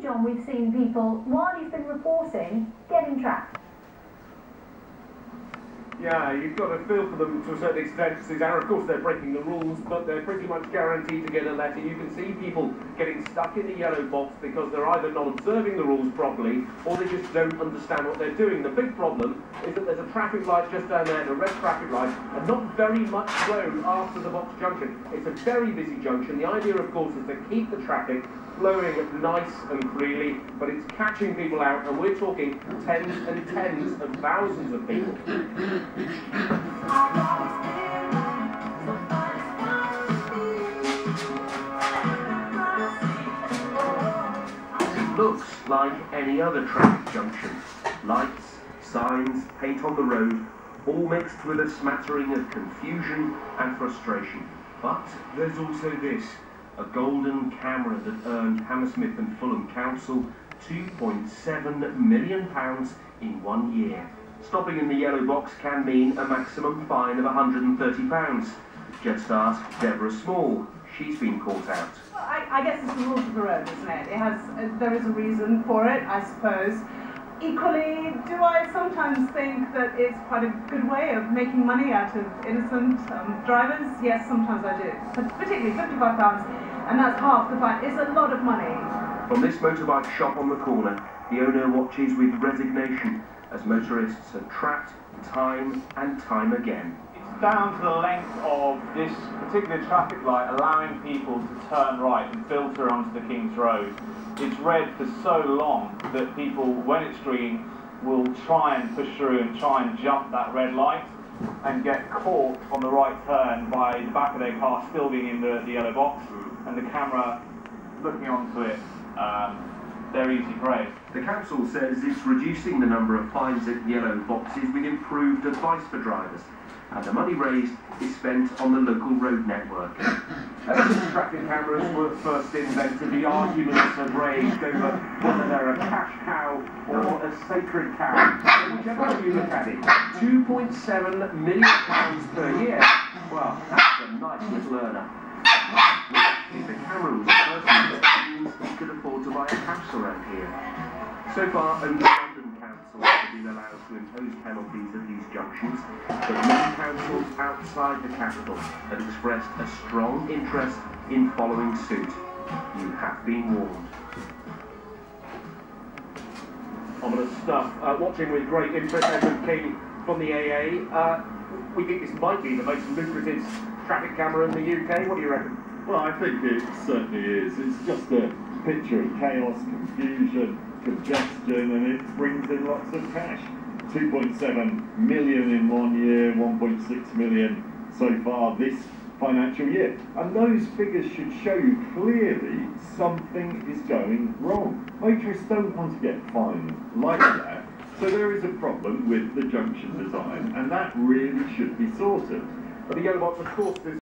John, we've seen people, while he's been reporting, getting trapped. Yeah, you've got to feel for them to a certain extent, Suzanne. Of course, they're breaking the rules, but they're pretty much guaranteed to get a letter. You can see people getting stuck in the yellow box because they're either not observing the rules properly or they just don't understand what they're doing. The big problem is that there's a traffic light just down there, a red traffic light, and not very much road after the box junction. It's a very busy junction. The idea, of course, is to keep the traffic flowing nice and freely, but it's catching people out, and we're talking tens and tens of thousands of people. It looks like any other traffic junction. Lights, signs, paint on the road, all mixed with a smattering of confusion and frustration. But there's also this, a golden camera that earned Hammersmith and Fulham Council £2.7 million in 1 year. Stopping in the yellow box can mean a maximum fine of £130. Just ask Deborah Small. She's been caught out. Well, I guess it's the rules of the road, isn't it? There is a reason for it, I suppose. Equally, do I sometimes think that it's quite a good way of making money out of innocent drivers? Yes, sometimes I do. But particularly £55, and that's half the fine, is a lot of money. From this motorbike shop on the corner, the owner watches with resignation as motorists are trapped time and time again. It's down to the length of this particular traffic light allowing people to turn right and filter onto the King's Road. It's red for so long that people, when it's green, will try and push through and try and jump that red light and get caught on the right turn by the back of their car still being in the yellow box and the camera looking onto it. They're easy prey. The council says it's reducing the number of fines at yellow boxes with improved advice for drivers, and the money raised is spent on the local road network. Ever since traffic cameras were first invented, the arguments have raged over whether they're a cash cow or a sacred cow. Whichever way you look at it, £2.7 million per year. Well, that's a nice little earner. If the camera was the first one that means he could afford to buy a house around here. So far, only London councils have been allowed to impose penalties at these junctions, but many councils outside the capital have expressed a strong interest in following suit. You have been warned. Ominous stuff. Watching with great interest, Edmund King from the AA. We think this might be the most lucrative traffic camera in the UK. What do you reckon? Well, I think it certainly is. It's just a picture of chaos, confusion, congestion, and it brings in lots of cash. 2.7 million in 1 year, 1.6 million so far this financial year. And those figures should show you clearly something is going wrong. Motorists don't want to get fined like that, so there is a problem with the junction design, and that really should be sorted. But the yellow box, of course, is